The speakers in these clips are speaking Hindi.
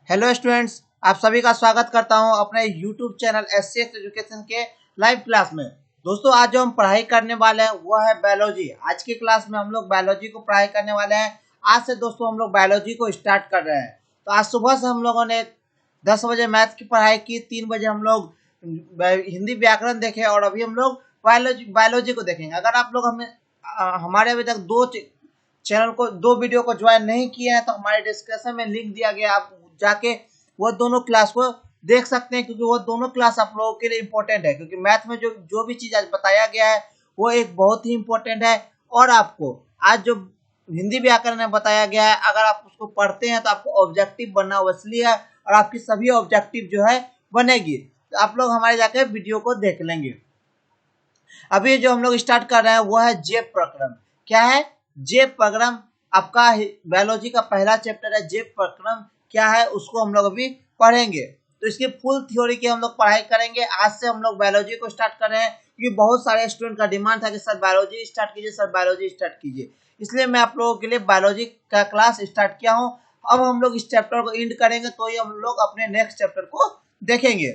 हेलो स्टूडेंट्स, आप सभी का स्वागत करता हूं अपने यूट्यूब चैनल एससीएस एजुकेशन के लाइव क्लास में। दोस्तों, आज जो हम पढ़ाई करने वाले हैं वो है बायोलॉजी। आज की क्लास में हम लोग बायोलॉजी को पढ़ाई करने वाले हैं। आज से दोस्तों हम लोग बायोलॉजी को स्टार्ट कर रहे हैं। तो आज सुबह से हम लोगों ने 10 बजे मैथ की पढ़ाई की, 3 बजे हम लोग हिंदी व्याकरण देखे और अभी हम लोग बायोलॉजी को देखेंगे। अगर आप लोग हमारे अभी तक दो वीडियो को ज्वाइन नहीं किए हैं तो हमारे डिस्क्रिप्शन में लिंक दिया गया, आप जाके वो दोनों क्लास को देख सकते हैं, क्योंकि वो दोनों क्लास आप लोगों के लिए इम्पोर्टेंट है। क्योंकि मैथ में जो भी चीज आज बताया गया है वो एक बहुत ही इम्पोर्टेंट है। और आपको आज जो हिंदी व्याकरण में बताया गया है, अगर आप उसको पढ़ते हैं तो आपको ऑब्जेक्टिव बनना वसली है और आपकी सभी ऑब्जेक्टिव जो है बनेगी। तो आप लोग हमारे जाके वीडियो को देख लेंगे। अभी जो हम लोग स्टार्ट कर रहे हैं वो है जेब प्रक्रम। क्या है जेब प्रक्रम? आपका बायोलॉजी का पहला चैप्टर है जेब प्रक्रम। क्या है उसको हम लोग अभी पढ़ेंगे। तो इसकी फुल थ्योरी की हम लोग पढ़ाई करेंगे। आज से हम लोग बायोलॉजी को स्टार्ट कर रहे हैं, क्योंकि बहुत सारे स्टूडेंट का डिमांड था कि सर बायोलॉजी स्टार्ट कीजिए, सर बायोलॉजी स्टार्ट कीजिए। इसलिए मैं आप लोगों के लिए बायोलॉजी का क्लास स्टार्ट किया हूँ। अब हम लोग इस चैप्टर को एंड करेंगे तो ही हम लोग अपने नेक्स्ट चैप्टर को देखेंगे।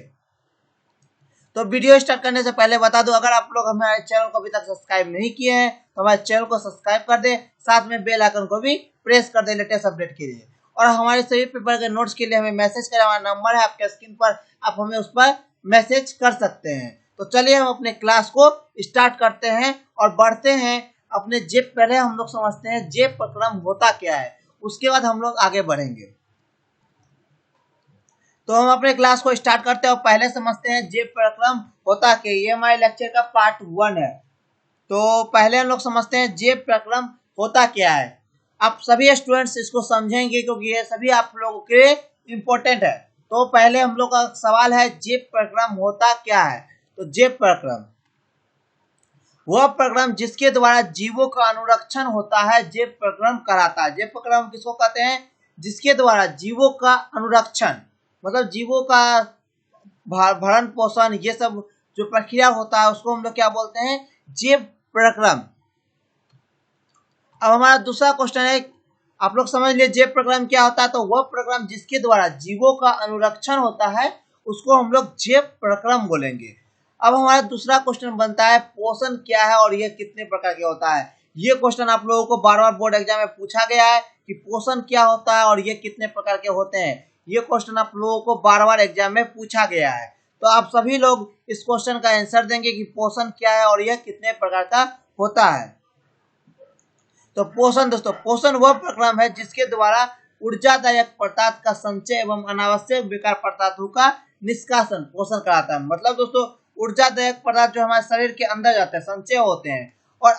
तो वीडियो स्टार्ट करने से पहले बता दूं, अगर आप लोग हमारे चैनल को अभी तक सब्सक्राइब नहीं किए हैं तो हमारे चैनल को सब्सक्राइब कर दे, साथ में बेल आइकन को भी प्रेस कर दे लेटेस्ट अपडेट के लिए। और हमारे सभी पेपर के नोट्स के लिए हमें मैसेज करें, हमारा नंबर है आपके स्क्रीन पर, आप हमें उस पर मैसेज कर सकते हैं। तो चलिए हम अपने क्लास को स्टार्ट करते हैं और बढ़ते हैं अपने जेब। पहले हम लोग समझते हैं जेब प्रक्रम होता क्या है, उसके बाद हम लोग आगे बढ़ेंगे। तो हम अपने क्लास को स्टार्ट करते हैं और पहले समझते हैं जेब प्रक्रम होता क्या। ये हमारे लेक्चर का पार्ट 1 है। तो पहले हम लोग समझते हैं जेब प्रक्रम होता क्या है। आप सभी स्टूडेंट्स इसको समझेंगे क्योंकि ये सभी आप लोगों के इम्पोर्टेंट है। तो पहले हम लोग का सवाल है जेब प्रक्रम होता क्या है। तो जेब प्रक्रम वह प्रक्रम जिसके द्वारा जीवों का अनुरक्षण होता है, जेब प्रक्रम कराता है। जेब प्रक्रम किसको कहते हैं? जिसके द्वारा जीवों का अनुरक्षण, मतलब जीवों का भरण पोषण, ये सब जो प्रक्रिया होता है उसको हम लोग क्या बोलते हैं? जेब प्रक्रम। अब हमारा दूसरा क्वेश्चन है, आप लोग समझ लिए जेब प्रक्रम क्या होता है। तो वह प्रक्रम जिसके द्वारा जीवों का अनुरक्षण होता है उसको हम लोग जेब प्रक्रम बोलेंगे। अब हमारा दूसरा क्वेश्चन बनता है पोषण क्या है और यह कितने प्रकार के होता है। ये क्वेश्चन आप लोगों को बार बार बोर्ड एग्जाम में पूछा गया है कि पोषण क्या होता है और ये कितने प्रकार के होते हैं। ये क्वेश्चन आप लोगों को बार बार एग्जाम में पूछा गया है। तो आप सभी लोग इस क्वेश्चन का आंसर देंगे कि पोषण क्या है और यह कितने प्रकार का होता है। तो पोषण दोस्तों, पोषण वह प्रक्रम है जिसके द्वारा ऊर्जादायक पदार्थ का संचय एवं अनावश्यक बेकार पदार्थों का निष्कासन पोषण कराता है। मतलब दोस्तों, ऊर्जादायक पदार्थ जो हमारे शरीर के अंदर जाते हैं, संचय होते हैं, और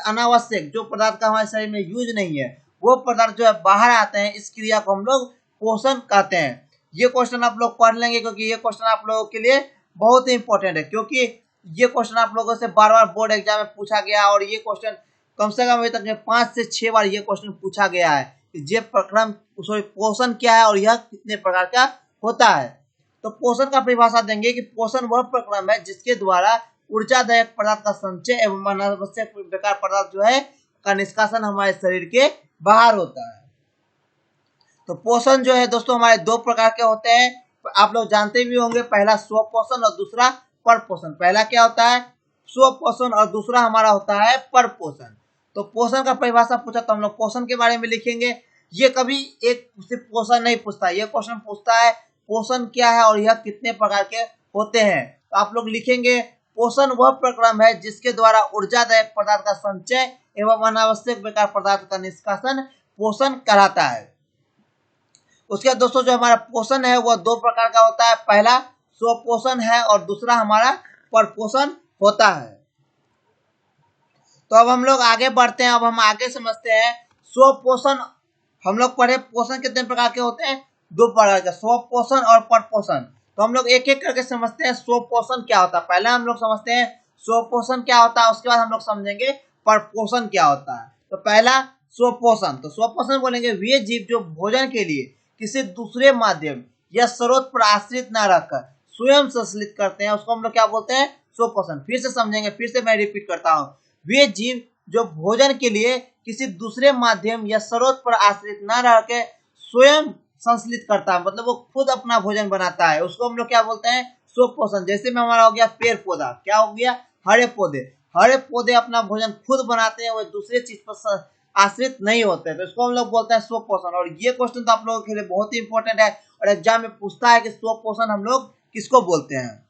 अनावश्यक जो पदार्थ का हमारे शरीर में यूज नहीं है वो पदार्थ जो है बाहर आते हैं, इस क्रिया को हम लोग पोषण कहते हैं। ये क्वेश्चन आप लोग पढ़ लेंगे क्योंकि ये क्वेश्चन आप लोगों के लिए बहुत ही इंपॉर्टेंट है, क्योंकि ये क्वेश्चन आप लोगों से बार बार बोर्ड एग्जाम में पूछा गया और ये क्वेश्चन कम से कम अभी तक 5 से 6 बार ये क्वेश्चन पूछा गया है कि जेब प्रक्रम पोषण क्या है और यह कितने प्रकार का होता है। तो पोषण का परिभाषा देंगे कि पोषण वह प्रक्रम है जिसके द्वारा ऊर्जादायक पदार्थ का संचय एवं अनावश्यक बेकार पदार्थ जो है का निष्कासन हमारे शरीर के बाहर होता है। तो पोषण जो है दोस्तों हमारे 2 प्रकार के होते हैं, आप लोग जानते भी होंगे। पहला स्व पोषण और दूसरा पर पोषण। पहला क्या होता है? स्व पोषण, और दूसरा हमारा होता है पर पोषण। तो पोषण का परिभाषा पूछा तो हम लोग पोषण के बारे में लिखेंगे। ये कभी एक सिर्फ पोषण नहीं पूछता, ये क्वेश्चन पूछता है पोषण क्या है और यह कितने प्रकार के होते हैं। तो आप लोग लिखेंगे पोषण वह प्रक्रम है जिसके द्वारा ऊर्जादायक पदार्थ का संचय एवं अनावश्यक बेकार पदार्थ का निष्कासन पोषण कराता है। उसके बाद दोस्तों जो हमारा पोषण है वह 2 प्रकार का होता है। पहला स्व पोषण है और दूसरा हमारा पर पोषण होता है। तो अब हम लोग आगे बढ़ते हैं। अब हम आगे समझते हैं स्व पोषण। हम लोग पढ़े पोषण कितने प्रकार के होते हैं? 2 प्रकार के, स्व पोषण और पर पोषण। तो हम लोग एक एक करके समझते हैं स्व पोषण क्या होता है। पहले हम लोग समझते हैं स्व पोषण क्या होता है, उसके बाद हम लोग समझेंगे पर पोषण क्या होता है। तो पहला स्व पोषण। तो स्व पोषण बोलेंगे वे जीव जो भोजन के लिए किसी दूसरे माध्यम या स्रोत पर आश्रित न रहकर स्वयं संश्लेषित करते हैं, उसको हम लोग क्या बोलते हैं? स्व पोषण। फिर से समझेंगे, फिर से मैं रिपीट करता हूँ। वे जीव जो भोजन के लिए किसी दूसरे माध्यम या स्रोत पर आश्रित न रह के स्वयं संश्लित करता है, मतलब वो खुद अपना भोजन बनाता है, उसको हम लोग क्या बोलते हैं, स्वपोषण। जैसे में हमारा हो गया पेड़ पौधा, क्या हो गया, हरे पौधे। हरे पौधे अपना भोजन खुद बनाते हैं, वो दूसरे चीज पर आश्रित नहीं होते, तो इसको हम लोग बोलते हैं स्वपोषण। और ये क्वेश्चन तो आप लोगों के लिए बहुत ही इंपॉर्टेंट है और एग्जाम में पूछता है कि स्वपोषण हम लोग किसको बोलते हैं।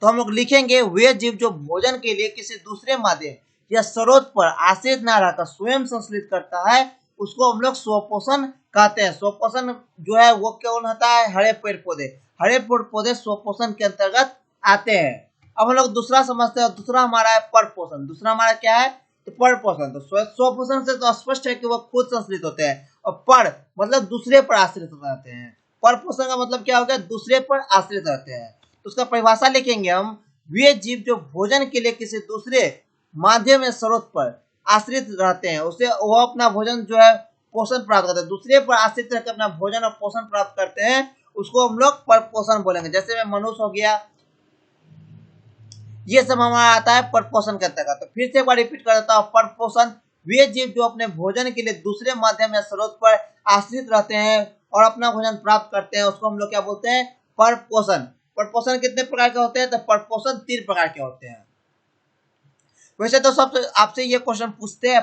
तो हम लोग लिखेंगे वे जीव जो भोजन के लिए किसी दूसरे माध्यम या स्रोत पर आश्रित न रहकर स्वयं संश्लित करता है, उसको हम लोग स्वपोषण कहते हैं। स्वपोषण जो है वो कौन होता है, हरे पेड़ पौधे। हरे पेड़ पौधे स्वपोषण के अंतर्गत आते हैं। अब हम लोग दूसरा समझते हैं, दूसरा हमारा है परपोषण। दूसरा हमारा क्या है, तो परपोषण। तो स्वपोषण से तो स्पष्ट है कि वो खुद संश्लित होते हैं, और पर मतलब दूसरे पर आश्रित रहते हैं। परपोषण का मतलब क्या हो गया, दूसरे पर आश्रित रहते हैं। तो उसका परिभाषा लिखेंगे हम, वे जीव जो भोजन के लिए किसी दूसरे माध्यम या स्रोत पर आश्रित रहते हैं, उसे वो अपना भोजन जो है पोषण प्राप्त करते हैं, दूसरे पर आश्रित रहकर अपना भोजन और पोषण प्राप्त करते हैं, उसको हम लोग परपोषण बोलेंगे। जैसे में मनुष्य हो गया, ये सब हमारा आता है परपोषण के अंतर्गत। तो फिर से एक बार रिपीट कर देता हूँ, परपोषण वे जीव जो अपने भोजन के लिए दूसरे माध्यम या स्रोत पर आश्रित रहते हैं और अपना भोजन प्राप्त करते हैं, उसको हम लोग क्या बोलते हैं, परपोषण। परपोषण कितने प्रकार के होते हैं, तो परपोषण 3 प्रकार के होते हैं। वैसे तो सबसे आपसे ये क्वेश्चन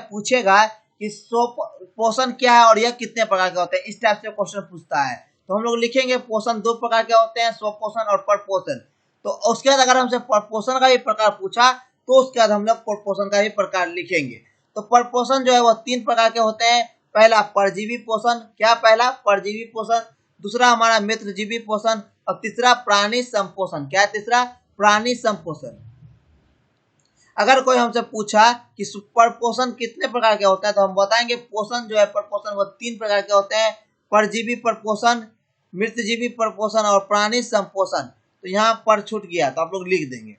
पूछेगा कि पोषण क्या है और यह कितने प्रकार के होते हैं, इस टाइप से क्वेश्चन पूछता है। तो हम लोग लिखेंगे पोषण 2 प्रकार के होते हैं, स्वपोषण और परपोषण। तो उसके बाद अगर हमसे परपोषण का भी प्रकार पूछा तो उसके बाद हम लोग परपोषण का भी प्रकार लिखेंगे। तो परपोषण जो है वो 3 प्रकार के होते हैं। पहला परजीवी पोषण, क्या पहला, परजीवी पोषण। दूसरा हमारा मित्रजीवी पोषण, और तीसरा प्राणी संपोषण। क्या तीसरा, प्राणी संपोषण। अगर कोई हमसे पूछा कि परपोषण कितने प्रकार के होता है, तो हम बताएंगे पोषण जो है परपोषण वो 3 प्रकार के होते हैं, परजीवी परपोषण, मृतजीवी परपोषण और प्राणी संपोषण। तो यहाँ पर छूट गया तो आप लोग लिख देंगे।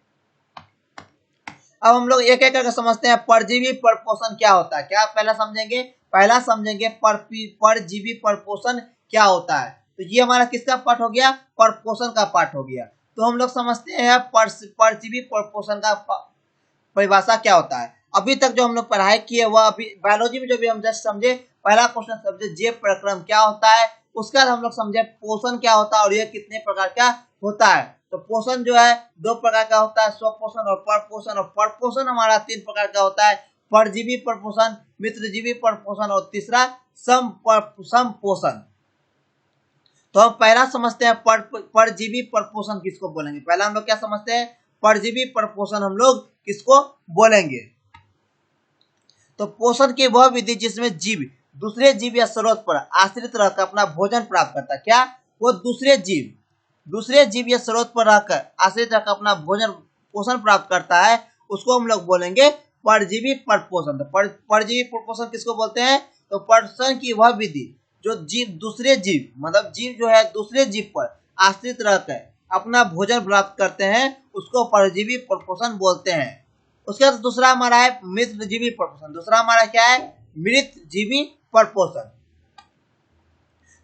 अब हम लोग एक एक करके समझते हैं परजीवी परपोषण क्या होता है। क्या पहला समझेंगे, पहला समझेंगे परजीवी परपोषण क्या होता है। तो ये हमारा किसका पार्ट हो गया, परपोषण का पार्ट हो गया। तो हम लोग समझते हैं परजीवी परपोषण का परिभाषा क्या होता है। अभी तक जो हम लोग पढ़ाई किए वह अभी बायोलॉजी में जो भी हम जस्ट समझे, पहला क्वेश्चन समझे जैव प्रक्रम क्या होता है, उसके बाद हम लोग समझे पोषण क्या होता है और यह कितने प्रकार का होता है। तो पोषण जो है 2 प्रकार का होता है, स्वपोषण और परपोषण। और परपोषण हमारा 3 प्रकार का होता है, परजीवी परपोषण, मित्रजीवी परपोषण और तीसरा संपोषण। तो हम पहला समझते हैं परजीवी परपोषण किसको बोलेंगे। पहला हम लोग क्या समझते हैं, परजीवी परपोषण हम लोग किसको बोलेंगे। तो पोषण की वह विधि जिसमें जीव दूसरे जीव या स्रोत पर आश्रित रहकर अपना भोजन प्राप्त करता है। क्या, वो दूसरे जीव या स्रोत पर रहकर आश्रित रहकर अपना भोजन पोषण प्राप्त करता है, उसको हम लोग बोलेंगे परजीवी परपोषण। तो परजीवी परपोषण किसको बोलते हैं, तो पोषण की वह विधि जो जीव दूसरे जीव मतलब जीव जो है दूसरे जीव पर आश्रित रहकर अपना भोजन प्राप्त करते हैं, उसको परजीवी परपोषण बोलते हैं। उसके बाद दूसरा हमारा है मित्रजीवी परपोषण। दूसरा हमारा क्या है, मृतजीवी परपोषण।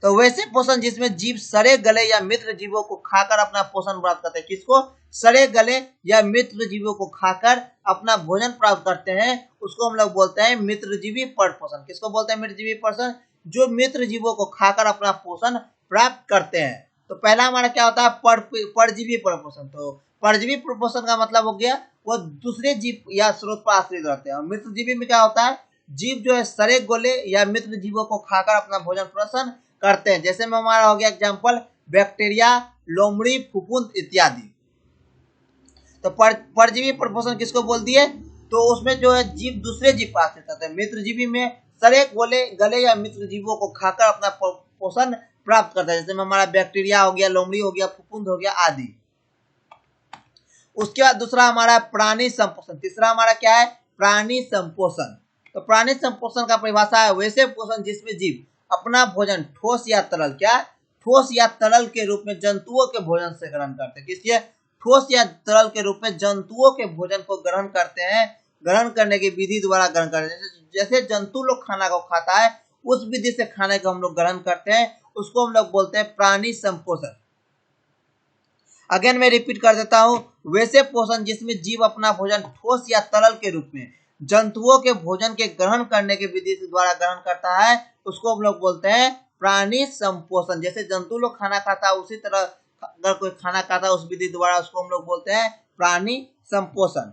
तो वैसे पोषण जिसमें जीव सड़े गले या मित्र जीवों को खाकर अपना पोषण प्राप्त करते हैं। किसको, सड़े गले या मित्र जीवों को खाकर अपना भोजन प्राप्त करते हैं, उसको हम लोग बोलते हैं मित्रजीवी परपोषण। किसको बोलते हैं, मित्रजीवी पोषण, जो मित्र जीवों को खाकर अपना पोषण प्राप्त करते हैं। तो पहला हमारा क्या होता है, परजीवी परपोषण। तो परजीवी परपोषण का मतलब हो गया वो दूसरे जीव या स्रोत पर आश्रित रहते हैं। और मित्रजीवी में क्या होता है, जीव जो है सड़े गले या मित्र जीवों को खाकर अपना भोजन पोषण करते हैं। जैसे में हमारा हो गया एग्जाम्पल बैक्टीरिया, लोमड़ी, फफूंद इत्यादि। तो परजीवी परपोषण किसको बोल दिए, तो उसमें जो है जीव दूसरे जीव पर आश्रित रहते हैं। मित्रजीवी में सड़े गले या मित्र जीवों को खाकर अपना पोषण प्राप्त करता है। जैसे में हमारा बैक्टीरिया हो गया, लोमड़ी हो गया, फफूंद हो गया आदि। उसके बाद दूसरा हमारा प्राणी संपोषण। तीसरा हमारा क्या है, प्राणी संपोषण। तो प्राणी संपोषण का परिभाषा है वैसे पोषण जिसमें जीव अपना भोजन ठोस या तरल, क्या, ठोस या तरल के रूप में जंतुओं के भोजन से ग्रहण करते हैं। किसके, ठोस या तरल के रूप में जंतुओं के भोजन को ग्रहण करते हैं, ग्रहण करने की विधि द्वारा ग्रहण करते हैं। जैसे जंतु लोग खाना को खाता है उस विधि से खाने को हम लोग ग्रहण करते हैं, उसको हम लोग बोलते हैं प्राणी संपोषण। अगेन मैं रिपीट कर देता हूं, वैसे पोषण जिसमें जीव अपना भोजन ठोस या तरल के रूप में जंतुओं के भोजन के ग्रहण करने की विधि द्वारा ग्रहण करता है, उसको हम लोग बोलते हैं प्राणी संपोषण, जैसे जंतु लोग खाना खाता है उसी तरह अगर कोई खाना खाता है उस विधि द्वारा उसको हम लोग बोलते हैं प्राणी संपोषण।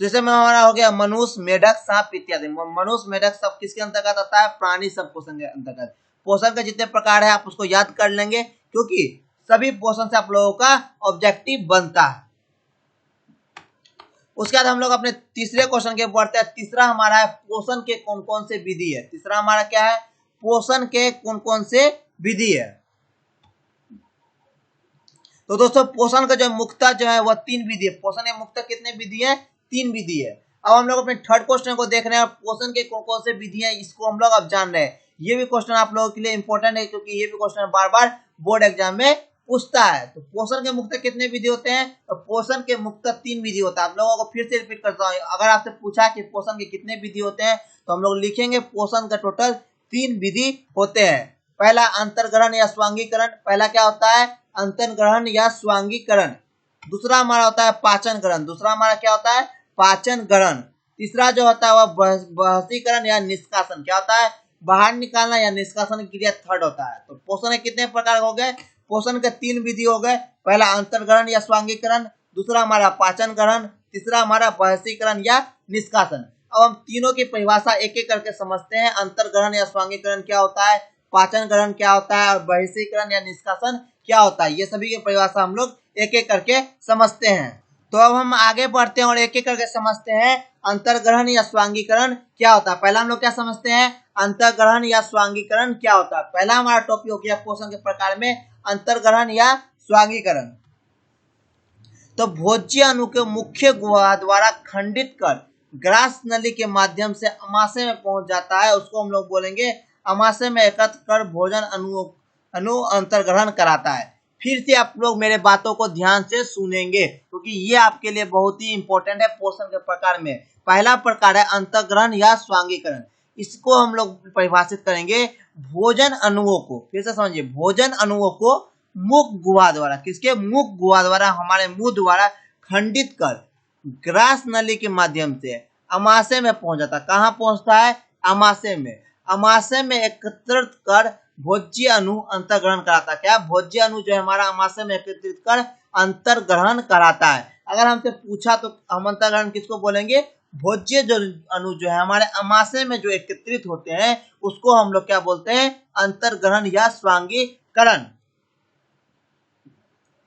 जैसे में हमारा हो गया मनुष्य, मेढक, सांप इत्यादि। मनुष्य, मेढक सब किसके अंतर्गत आता है? प्राणी संपोषण के अंतर्गत। पोषण के जितने प्रकार है आप उसको याद कर लेंगे, क्योंकि सभी पोषण से आप लोगों का ऑब्जेक्टिव बनता है। उसके बाद हम लोग अपने तीसरे क्वेश्चन के बढ़ते हैं। तीसरा हमारा है पोषण के कौन कौन से विधि है। तीसरा हमारा क्या है? पोषण के कौन कौन से विधि है। तो दोस्तों पोषण का जो मुख्यतः जो है वह 3 विधि है। पोषण के मुख्यतः कितने विधि है? 3 विधि है। अब हम लोग अपने थर्ड क्वेश्चन को देख रहे हैं। पोषण के कौन कौन से विधि है इसको हम लोग अब जान रहे हैं। ये भी क्वेश्चन आप लोगों के लिए इंपॉर्टेंट है, क्योंकि ये भी क्वेश्चन बार बार बोर्ड एग्जाम में पूछता है। तो पोषण के मुख्यतः कितने विधि होते हैं? तो पोषण के मुख्यतः 3 विधि होता है। आप लोगों को फिर से रिपीट करता हूँ, अगर आपसे पूछा कि पोषण के कितने विधि होते हैं तो हम लोग लिखेंगे पोषण का टोटल 3 विधि होते हैं। पहला अंतर्ग्रहण या स्वांगीकरण। पहला क्या होता है? अंतर्ग्रहण या स्वांगीकरण। दूसरा हमारा होता है पाचन ग्रहण। दूसरा हमारा क्या होता है? पाचन ग्रहण। तीसरा जो होता है वह बहिष्करण या निष्कासन। क्या होता है? बाहर निकालना या निष्कासन क्रिया थर्ड होता है। तो पोषण के कितने प्रकार हो गए? पोषण के 3 विधि हो गए। पहला अंतर्ग्रहण या स्वांगीकरण, दूसरा हमारा पाचन ग्रहण, तीसरा हमारा बहिष्करण या निष्कासन। अब हम तीनों की परिभाषा एक एक करके समझते हैं। अंतर्ग्रहण या स्वांगीकरण क्या होता है, पाचन ग्रहण क्या होता है और बहिष्करण या निष्कासन क्या होता है, ये सभी की परिभाषा हम लोग एक एक करके समझते हैं। तो अब हम आगे बढ़ते हैं और एक एक करके समझते हैं अंतर्ग्रहण या स्वांगीकरण क्या होता है। पहला हम लोग क्या समझते हैं? अंतर्ग्रहण या स्वांगीकरण क्या होता है। पहला हमारा टॉपिक हो गया पोषण के प्रकार में अंतर्ग्रहण या स्वांगीकरण। तो भोज्य अणु के मुख्य गुहा द्वारा खंडित कर ग्रास नली के माध्यम से अमाशय में पहुंच जाता है, उसको हम लोग बोलेंगे अमाशय में एकत्र कर भोजन अणु अंतर्ग्रहण कराता है। फिर से आप लोग मेरे बातों को ध्यान से सुनेंगे, क्योंकि ये आपके लिए बहुत ही इंपॉर्टेंट है पोषण के प्रकार में। पहला प्रकार है अंतर्ग्रहण या स्वांगीकरण। इसको हम लोग परिभाषित करेंगे भोजन अणुओं को। फिर से समझिए, भोजन अणुओं को मुख गुहा द्वारा, किसके? मुख गुहा द्वारा, हमारे मुंह द्वारा खंडित कर ग्रास नली के माध्यम से अमाशय में पहुंच जाता। कहाँ पहुंचता है? अमाशय में। अमाशय में एकत्रित कर भोज्य अणु अंतर्ग्रहण कराता। क्या? भोज्य अणु जो है हमारा अमाशय में एकत्रित कर अंतर्ग्रहण कराता है। अगर हमसे पूछा तो हम अंतर्ग्रहण किसको बोलेंगे? भोज्य जो अणु जो है हमारे अमाशय में जो एकत्रित होते हैं उसको हम लोग क्या बोलते हैं? अंतर्ग्रहण या स्वांगीकरण।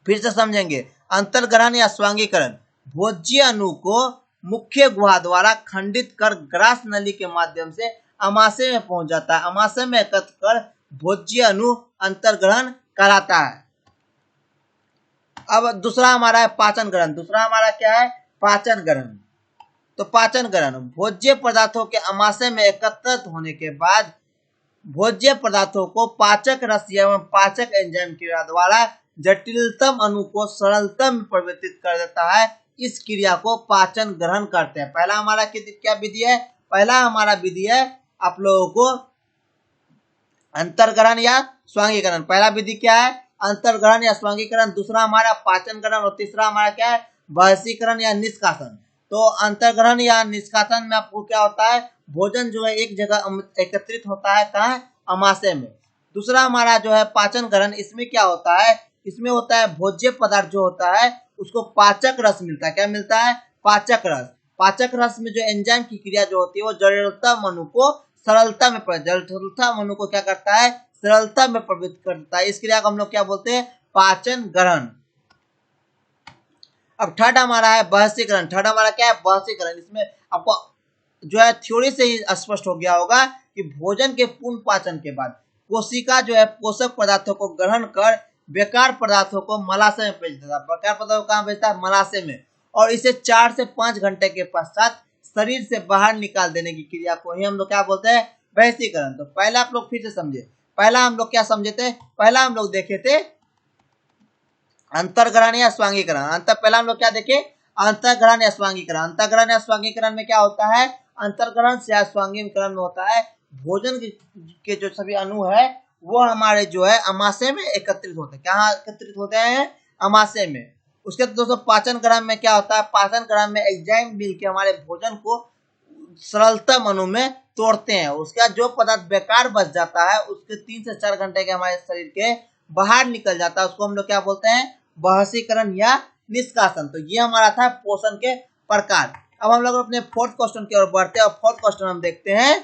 फिर से समझेंगे, अंतर्ग्रहण या स्वांगीकरण भोज्य अणु को मुख्य गुहा द्वारा खंडित कर ग्रास नली के माध्यम से अमाशय में पहुंच जाता है। अमाशय में एकत्र कर भोज्य अणु अंतर्ग्रहण कराता है। अब दूसरा हमारा है पाचन ग्रहण। दूसरा हमारा क्या है? पाचन ग्रहण। तो पाचन ग्रहण भोज्य पदार्थों के अमाशय में एकत्रित होने के बाद भोज्य पदार्थों को पाचक रस एवं पाचक एंजाइम क्रिया द्वारा जटिलतम अणु को सरलतम में परिवर्तित कर देता है। इस क्रिया को पाचन ग्रहण करते हैं। पहला हमारा क्या विधि है? पहला हमारा विधि है आप लोगों को अंतर्ग्रहण या स्वांगीकरण। पहला विधि क्या है? अंतर्ग्रहण या स्वांगीकरण। दूसरा हमारा पाचन ग्रहण और तीसरा हमारा क्या है? बहिष्करण या निष्कासन। तो अंतर्ग्रहण या निष्कासन में आपको क्या होता है? भोजन जो है एक जगह एकत्रित होता है, कहाँ? अमाशय में। दूसरा हमारा जो है पाचन ग्रहण, इसमें क्या होता है? इसमें होता है भोज्य पदार्थ जो होता है उसको पाचक रस मिलता है। क्या मिलता है? पाचक रस। पाचक रस में जो एंजाइम की क्रिया जो होती है वो जटिलतम अणु को सरलता में जटिलतम अणु को क्या करता है? सरलता में प्रवृत्त करता है। इस क्रिया को हम लोग क्या बोलते हैं? पाचन ग्रहण। अब थर्ड हमारा है बहिष्करण। थर्ड हमारा क्या है? बहिष्करण। इसमें आपको जो है थ्योरी से ही स्पष्ट हो गया होगा कि भोजन के पूर्ण पाचन के बाद कोशिका जो है पोषक पदार्थों को ग्रहण कर बेकार पदार्थों को मलाशय में भेज देता है। बेकार पदार्थों को कहाँ भेजता है? मलाशय में। और इसे 4 से 5 घंटे के पश्चात शरीर से बाहर निकाल देने की क्रिया को ही हम लोग क्या बोलते हैं? बहिष्करण। तो पहला आप लोग फिर से समझे। पहला हम लोग क्या समझे थे? पहला हम लोग देखे थे अंतर्ग्रहण या स्वांगीकरण। पहला हम लोग क्या देखे? अंतर्ग्रहण या स्वांगीकरण। अंतर्ग्रहण या स्वांगीकरण में क्या होता है? अंतर्ग्रहण या स्वांगीकरण में होता है भोजन के जो सभी अणु है वो हमारे जो है अमाशय में एकत्रित होते हैं। कहाँ एकत्रित होते हैं? अमाशय में। उसके दोस्तों पाचन ग्रहण में क्या होता है? पाचन ग्रहण में एंजाइम मिल के हमारे भोजन को सरलतम अणु में तोड़ते हैं। उसका जो पदार्थ बेकार बच जाता है उसके 3 से 4 घंटे के हमारे शरीर के बाहर निकल जाता है, उसको हम लोग क्या बोलते हैं, बहिष्करण या निष्कासन। तो ये हमारा था पोषण के प्रकार। अब हम लोग अपने फोर्थ क्वेश्चन की ओर बढ़ते हैं और फोर्थ क्वेश्चन हम देखते हैं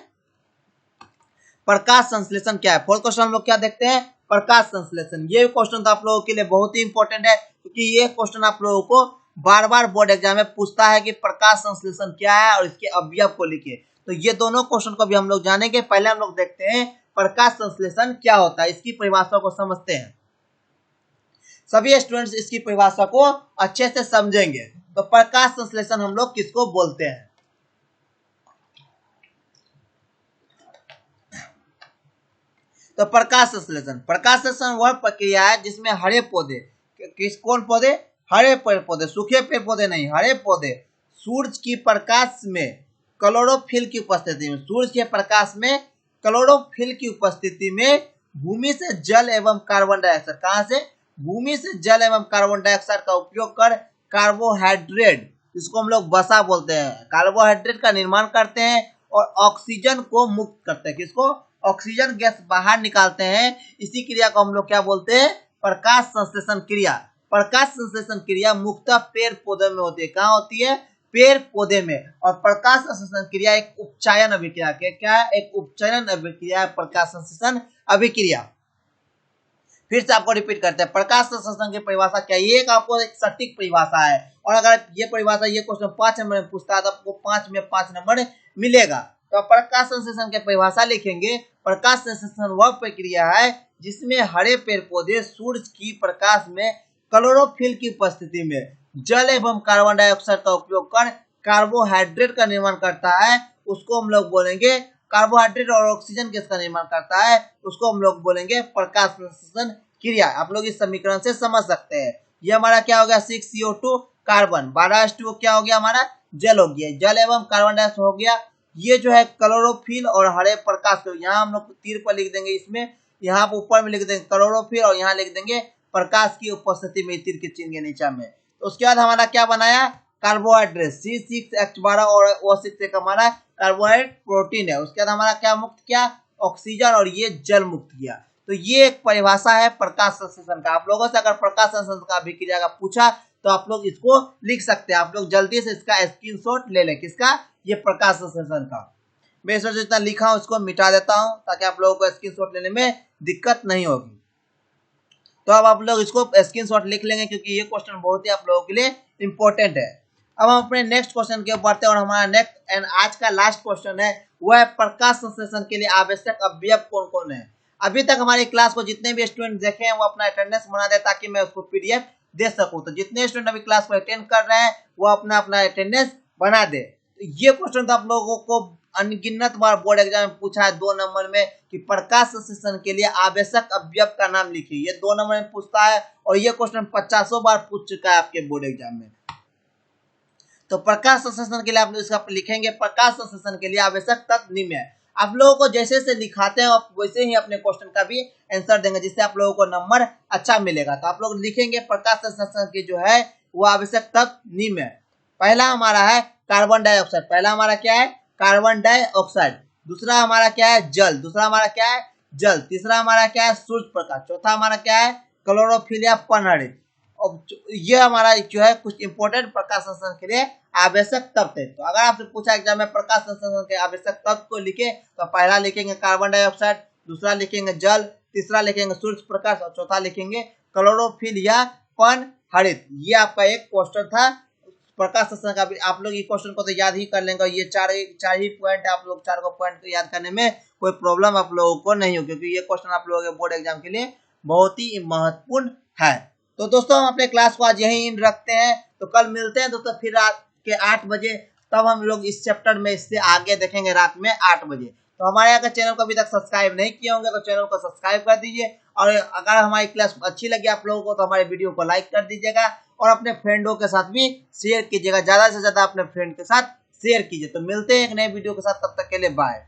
प्रकाश संश्लेषण क्या है। फोर्थ क्वेश्चन हम लोग क्या देखते हैं, प्रकाश संश्लेषण। ये क्वेश्चन तो आप लोगों के लिए बहुत ही इंपॉर्टेंट है, क्योंकि ये क्वेश्चन आप लोगों को बार बार बोर्ड एग्जाम में पूछता है कि प्रकाश संश्लेषण क्या है और इसके अवयव को लिखिए। तो ये दोनों क्वेश्चन को भी हम लोग जानेंगे। पहले हम लोग देखते हैं प्रकाश संश्लेषण क्या होता है, इसकी परिभाषा को समझते हैं। सभी स्टूडेंट्स इसकी परिभाषा को अच्छे से समझेंगे। तो प्रकाश संश्लेषण हम लोग किसको बोलते हैं। तो प्रकाश संश्लेषण वह प्रक्रिया है जिसमें हरे पौधे, कौन पौधे, हरे पेड़ पौधे, सूखे पेड़ पौधे नहीं, हरे पौधे सूरज की प्रकाश में क्लोरोफिल की उपस्थिति में, सूरज के प्रकाश में क्लोरोफिल की उपस्थिति में भूमि से जल एवं कार्बन डाइऑक्साइड, कहां से, भूमि से जल एवं कार्बन डाइऑक्साइड का उपयोग कर कार्बोहाइड्रेट, जिसको हम लोग वसा बोलते हैं, कार्बोहाइड्रेट का निर्माण करते हैं और ऑक्सीजन को मुक्त करते हैं। किसको, ऑक्सीजन गैस बाहर निकालते हैं। इसी क्रिया को हम लोग क्या बोलते हैं, प्रकाश संश्लेषण क्रिया। प्रकाश संश्लेषण क्रिया मुख्यतः पेड़ पौधे में होती है। कहाँ होती है, पेड़ पौधे में। और प्रकाश संश्लेषण क्रिया एक उपचयन अभिक्रिया के, क्या, एक उपचयन अभिक्रिया, प्रकाश संश्लेषण अभिक्रिया। फिर से आपको रिपीट करते हैं, प्रकाश संश्लेषण की परिभाषा क्या है, ये एक आपको एक सटीक परिभाषा है। और अगर ये परिभाषा, ये क्वेश्चन 5 नंबर में पूछता है तो आपको 5 में 5 नंबर मिलेगा। तो प्रकाश संश्लेषण की परिभाषा लिखेंगे, प्रकाश संश्लेषण वह प्रक्रिया है जिसमें हरे पेड़ पौधे सूरज की प्रकाश में क्लोरोफिल की उपस्थिति में जल एवं कार्बन डाइऑक्साइड का उपयोग कर कार्बोहाइड्रेट का निर्माण करता है। उसको हम लोग बोलेंगे, कार्बोहाइड्रेट और ऑक्सीजन गैस का निर्माण करता है, उसको हम लोग बोलेंगे प्रकाश संश्लेषण क्रिया। आप लोग इस समीकरण से समझ सकते हैं। ये हमारा क्या हो गया, 6CO2 कार्बन, 12H2O क्या हो गया, हमारा जल हो गया, जल एवं कार्बन डाइऑक्साइड हो गया। ये जो है क्लोरोफिल और हरे प्रकाश, तो यहाँ हम लोग तीर पर लिख देंगे, इसमें यहाँ पर ऊपर में लिख देंगे क्लोरोफिल और यहाँ लिख देंगे प्रकाश की उपस्थिति में, तीर के चिन्ह के नीचे में। तो उसके बाद हमारा क्या बनाया, कार्बोहाइड्रेट, C6H12 और O6 एक हमारा कार्बोहाइड्रेट प्रोटीन है। उसके बाद हमारा क्या मुक्त किया, ऑक्सीजन, और ये जल मुक्त किया। तो ये एक परिभाषा है प्रकाश संश्लेषण का। आप लोगों से अगर प्रकाश संश्लेषण का अभिक्रिया का पूछा तो आप लोग इसको लिख सकते हैं। आप लोग जल्दी से इसका स्क्रीनशॉट ले लें, किसका, ये प्रकाश संश्लेषण का। मैं इस वजह जितना लिखा हूं उसको मिटा देता हूं ताकि आप लोगों को स्क्रीनशॉट लेने में दिक्कत नहीं होगी। तो अब आप लोग इसको स्क्रीनशॉट लिख लेंगे क्योंकि ये क्वेश्चन बहुत ही आप लोगों के लिए इंपॉर्टेंट है। अब हम अपने नेक्स्ट क्वेश्चन के ऊपर बढ़ते हैं और हमारा नेक्स्ट एंड आज का लास्ट क्वेश्चन है, वह है प्रकाश संश्लेषण के लिए आवश्यक अवयव कौन कौन है। अभी तक हमारी क्लास को जितने भी स्टूडेंट देखे हैं वो अपना अटेंडेंस बना दे ताकि मैं उसको PDF दे सकूं। तो जितने स्टूडेंट अभी क्लास को अटेंड कर रहे हैं वो अपना अटेंडेंस बना दे। तो ये क्वेश्चन तो आप लोगों को अनगिनत बार बोर्ड एग्जाम में पूछा है 2 नंबर में कि प्रकाश संश्लेषण के लिए आवश्यक अवयव का नाम लिखिए। ये 2 नंबर में पूछता है और ये क्वेश्चन 50 बार पूछ चुका है आपके बोर्ड एग्जाम में। तो प्रकाश संश्लेषण के लिए आप इसका लिखेंगे, प्रकाश संश्लेषण के लिए आवश्यक तत्व निम्न है। आप लोगों को जैसे जैसे लिखाते हैं आप वैसे ही अपने क्वेश्चन का भी आंसर देंगे, जिससे आप लोगों को नंबर अच्छा मिलेगा। तो आप लोग लिखेंगे प्रकाश संश्लेषण की जो है वो आवश्यक तत्व निम्न है। पहला हमारा है कार्बन डाइऑक्साइड, पहला हमारा क्या है, कार्बन डाइऑक्साइड। दूसरा हमारा क्या है, जल, दूसरा हमारा क्या है, जल। तीसरा हमारा क्या है, सूर्य प्रकाश। चौथा हमारा क्या है, क्लोरोफिल या पनहरित। और ये हमारा जो है कुछ इंपॉर्टेंट प्रकाश संश्लेषण के लिए आवश्यक तत्व है। तो अगर आपसे पूछा एग्जाम में प्रकाश संश्लेषण के आवश्यक तत्व को लिखे तो पहला लिखेंगे कार्बन डाइऑक्साइड, दूसरा लिखेंगे जल, तीसरा लिखेंगे सूर्य प्रकाश और चौथा लिखेंगे क्लोरोफिल या पनहरित। ये आपका एक क्वेश्चन था प्रकाश संश्लेषण का। आप लोग ये क्वेश्चन को तो याद ही कर लेंगे। ये चार ही पॉइंट आप लोग 4 को पॉइंट को याद करने में कोई प्रॉब्लम आप लोगों को नहीं हो, क्योंकि ये क्वेश्चन आप लोगों के बोर्ड एग्जाम के लिए बहुत ही महत्वपूर्ण है। तो दोस्तों हम अपने क्लास को आज यहीं इन रखते हैं। तो कल मिलते हैं दोस्तों फिर रात के 8 बजे, तब हम लोग इस चैप्टर में इससे आगे देखेंगे रात में 8 बजे। तो हमारे यहाँ का चैनल को अभी तक सब्सक्राइब नहीं किए होंगे तो चैनल को सब्सक्राइब कर दीजिए। और अगर हमारी क्लास अच्छी लगी आप लोगों को तो हमारे वीडियो को लाइक कर दीजिएगा और अपने फ्रेंडों के साथ भी शेयर कीजिएगा। ज़्यादा से ज़्यादा अपने फ्रेंड के साथ शेयर कीजिए। तो मिलते हैं एक नए वीडियो के साथ, तब तक के लिए बाय।